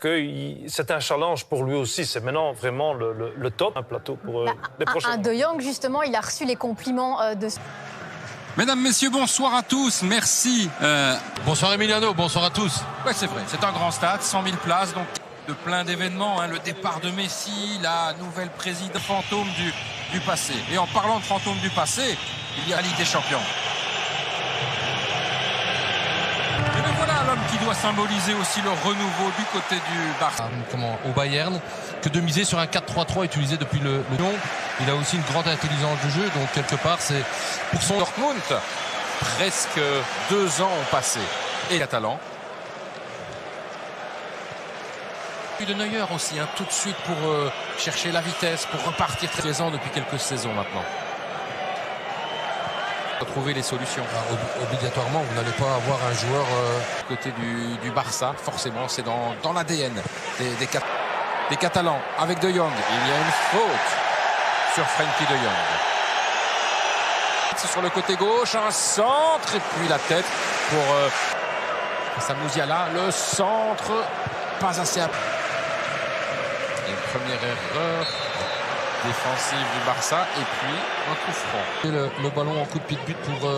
que c'est un challenge pour lui aussi. C'est maintenant vraiment le top, un plateau pour les prochains. De Jong, justement, il a reçu les compliments de... Mesdames, messieurs, bonsoir à tous, merci. Bonsoir Emiliano, bonsoir à tous. Ouais, c'est vrai, c'est un grand stade, 100 000 places, donc de plein d'événements, hein, le départ de Messi, la nouvelle présidente fantôme du passé. Et en parlant de fantôme du passé, il y a la Ligue des Champions. Et le voilà l'homme qui doit symboliser aussi le renouveau du côté du Barça. Au Bayern, que de miser sur un 4-3-3 utilisé depuis le nom. Il a aussi une grande intelligence de jeu, donc quelque part c'est pour son Dortmund. Presque 2 ans ont passé. Et Catalan. Puis de Neuer aussi, hein, tout de suite pour chercher la vitesse, pour repartir très présent depuis quelques saisons maintenant. Trouver les solutions. Alors, obligatoirement, vous n'allez pas avoir un joueur côté du Barça, forcément, c'est dans l'ADN des Catalans. Avec De Jong, il y a une faute sur Frenkie De Jong. Sur le côté gauche, un centre et puis la tête pour Mousiala. Le centre, pas assez. Une première erreur défensive du Barça et puis un coup franc. Le ballon en coup de pied de but pour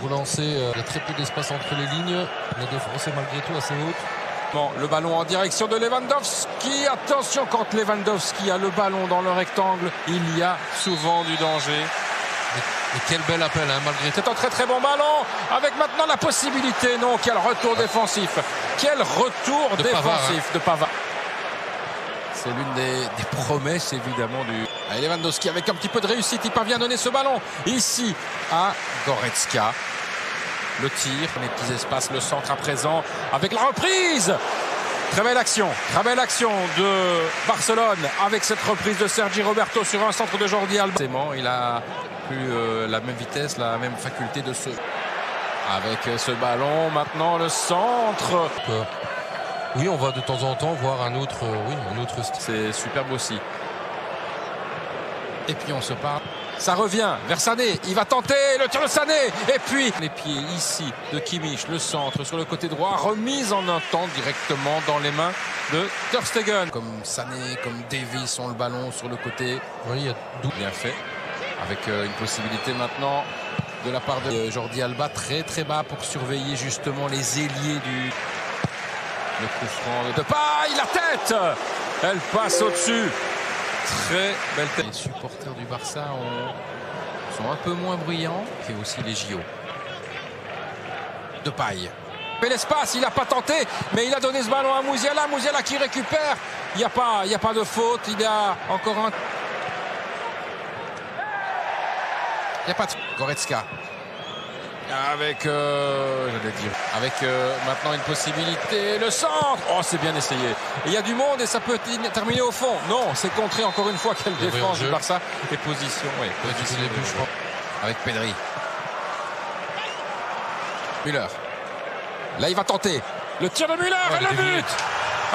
relancer. Il y a très peu d'espace entre les lignes. La défense est malgré tout assez haute. Bon, le ballon en direction de Lewandowski. Attention, quand Lewandowski a le ballon dans le rectangle, il y a souvent du danger. Et quel bel appel, hein, malgré tout. C'est un très très bon ballon, avec maintenant la possibilité, non, quel retour défensif. Quel retour de défensif Pavard, hein. De Pavard. C'est l'une des promesses évidemment du Lewandowski avec un petit peu de réussite. Il parvient à donner ce ballon ici à Goretzka. Le tir, les petits espaces, le centre à présent avec la reprise. Très belle action de Barcelone avec cette reprise de Sergi Roberto sur un centre de Jordi Alba. Il a plus la même vitesse, la même faculté de se... Avec ce ballon, maintenant le centre. Oui, on va de temps en temps voir un autre style. C'est superbe aussi. Et puis on se parle. Ça revient vers Sané. Il va tenter le tir de Sané. Et puis les pieds ici de Kimmich. Le centre sur le côté droit. Remise en un temps directement dans les mains de Ter Stegen. Comme Sané, comme Davies ont le ballon sur le côté. Oui, il y a bien fait. Avec une possibilité maintenant de la part de Jordi Alba. Très très bas pour surveiller justement les ailiers du... Le coup franc de Depay, la tête. Elle passe au-dessus. Très belle tête. Les supporters du Barça sont un peu moins bruyants que aussi les JO. Depay. Mais l'espace, il n'a pas tenté, mais il a donné ce ballon à Mousiala. Mousiala qui récupère. Il n'y a pas de faute. Il y a encore un... Il n'y a pas de... Goretzka. Avec maintenant une possibilité, le centre. Oh, c'est bien essayé. Il y a du monde et ça peut terminer au fond. Non, c'est contré encore une fois. Quelle défense du Barça. Et position, oui. Position début, je crois. Avec Pedri. Müller. Là, il va tenter. Le tir de Müller et le but.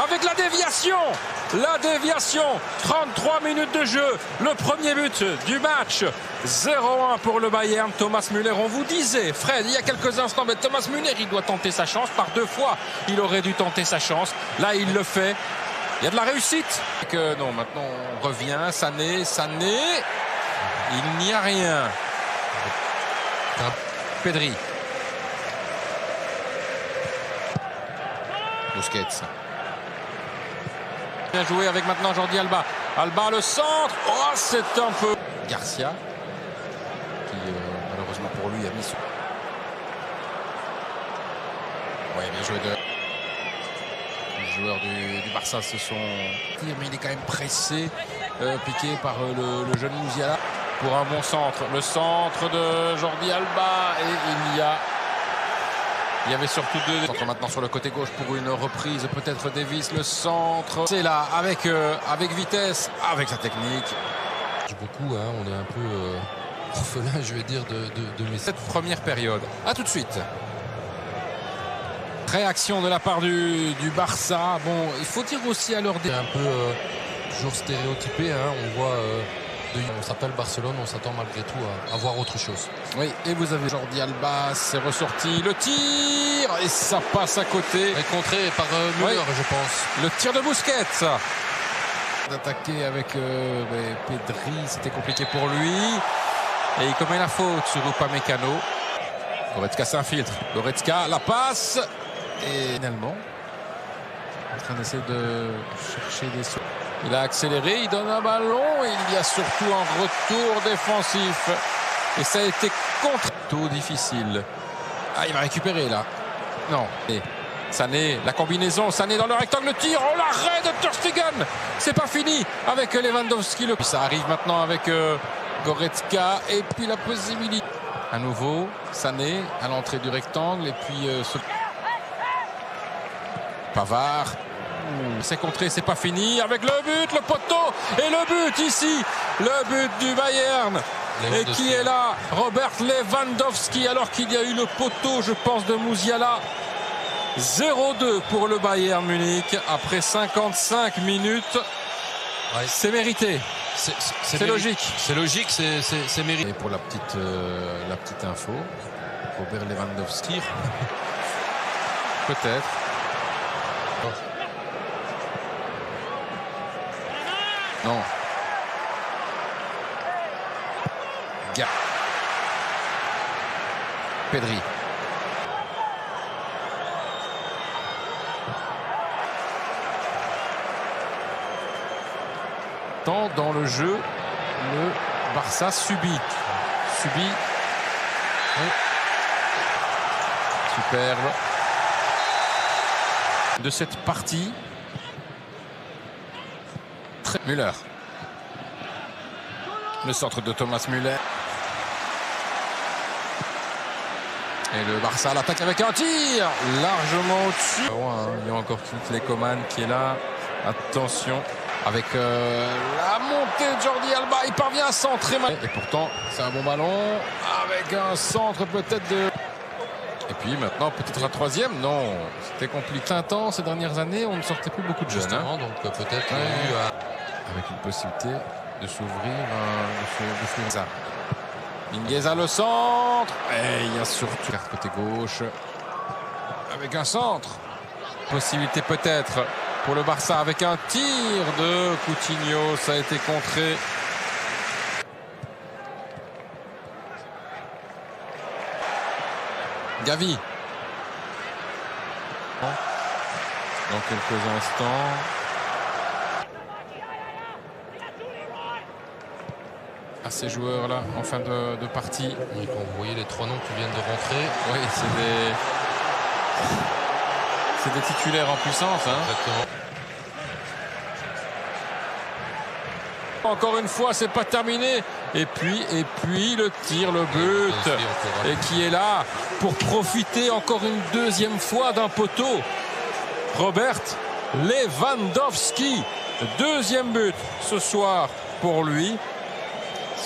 Avec la déviation. 33 minutes de jeu. Le premier but du match. 0-1 pour le Bayern. Thomas Müller, on vous disait, Fred, il y a quelques instants, mais Thomas Müller, il doit tenter sa chance. Par 2 fois, il aurait dû tenter sa chance. Là, il le fait. Il y a de la réussite. Non, maintenant, on revient. Sané. Il n'y a rien. Pedri. Busquets. Bien joué avec maintenant Jordi Alba. Alba, le centre. Oh, c'est un peu... Garcia. Qui, malheureusement pour lui, a mis... Oui, bien joué de... Les joueurs du Barça se sont... Mais il est quand même pressé. Piqué par le jeune Mousiala. Pour un bon centre. Le centre de Jordi Alba. Et il y avait surtout 2 centres maintenant sur le côté gauche pour une reprise. Peut-être Davies, le centre. C'est là, avec vitesse, avec sa technique. Beaucoup, hein, on est un peu orphelin, je vais dire, de Messi. Cette première période. A tout de suite. Réaction de la part du Barça. Bon, il faut dire aussi à leur... C'est un peu toujours stéréotypé, hein, on voit... On s'appelle Barcelone, on s'attend malgré tout à voir autre chose. Oui, et vous avez Jordi Alba, c'est ressorti. Le tir et ça passe à côté. Et contré par Müller, je pense. Le tir de Busquets. D'attaquer avec Pedri, c'était compliqué pour lui. Et il commet la faute sur Upamecano. Goretzka s'infiltre. Goretzka, la passe. Et finalement, en train d'essayer de chercher des sous. Il a accéléré, il donne un ballon. Et il y a surtout un retour défensif. Et ça a été contre. Tout difficile. Ah, il va récupérer là. Non. Et Sané, la combinaison, Sané dans le rectangle, le tir, oh l'arrêt de Ter Stegen. C'est pas fini avec Lewandowski. Ça arrive maintenant avec Goretzka et puis la possibilité. À nouveau, Sané à l'entrée du rectangle et puis Pavard. C'est contré, c'est pas fini avec le but, le poteau et le but ici, le but du Bayern. Et qui est là? Robert Lewandowski, alors qu'il y a eu le poteau, je pense, de Musiala. 0-2 pour le Bayern Munich après 55 minutes. Ouais. C'est mérité. C'est logique. C'est logique, c'est mérité. Et pour la petite info, Robert Lewandowski, peut-être. Non. Pedri. Dans le jeu, le Barça subit. Oui. Superbe. De cette partie. Müller. Le centre de Thomas Müller. Et le Barça l'attaque avec un tir largement au-dessus. Il y a encore les Coman qui est là. Attention. Avec la montée de Jordi Alba, il parvient à centrer. Et pourtant, c'est un bon ballon. Avec un centre peut-être de... Et puis maintenant, peut-être un troisième. Non, c'était compliqué. Un temps, ces dernières années, on ne sortait plus beaucoup de jeunes. Justement, donc peut-être avec une possibilité de s'ouvrir. Ça. Mingueza le centre. Et il y a surtout carte côté gauche. Avec un centre. Possibilité peut-être pour le Barça avec un tir de Coutinho. Ça a été contré. Gavi. Dans quelques instants. À ces joueurs-là en fin de partie. Oui, quand vous voyez les trois noms qui viennent de rentrer. Oui, c'est des titulaires en puissance. Hein. Exactement. Encore une fois, c'est pas terminé. Et puis le tir, le but. Et qui est là pour profiter encore une deuxième fois d'un poteau. Robert Lewandowski. Deuxième but ce soir pour lui.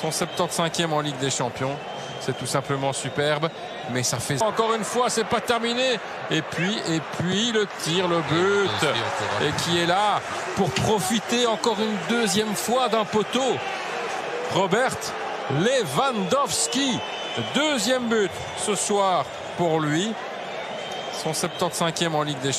Son 75e en Ligue des Champions. C'est tout simplement superbe. Mais ça fait... Encore une fois, c'est pas terminé. Et puis le tir, le but. Et qui est là pour profiter encore une deuxième fois d'un poteau. Robert Lewandowski. Deuxième but ce soir pour lui. Son 75e en Ligue des Champions.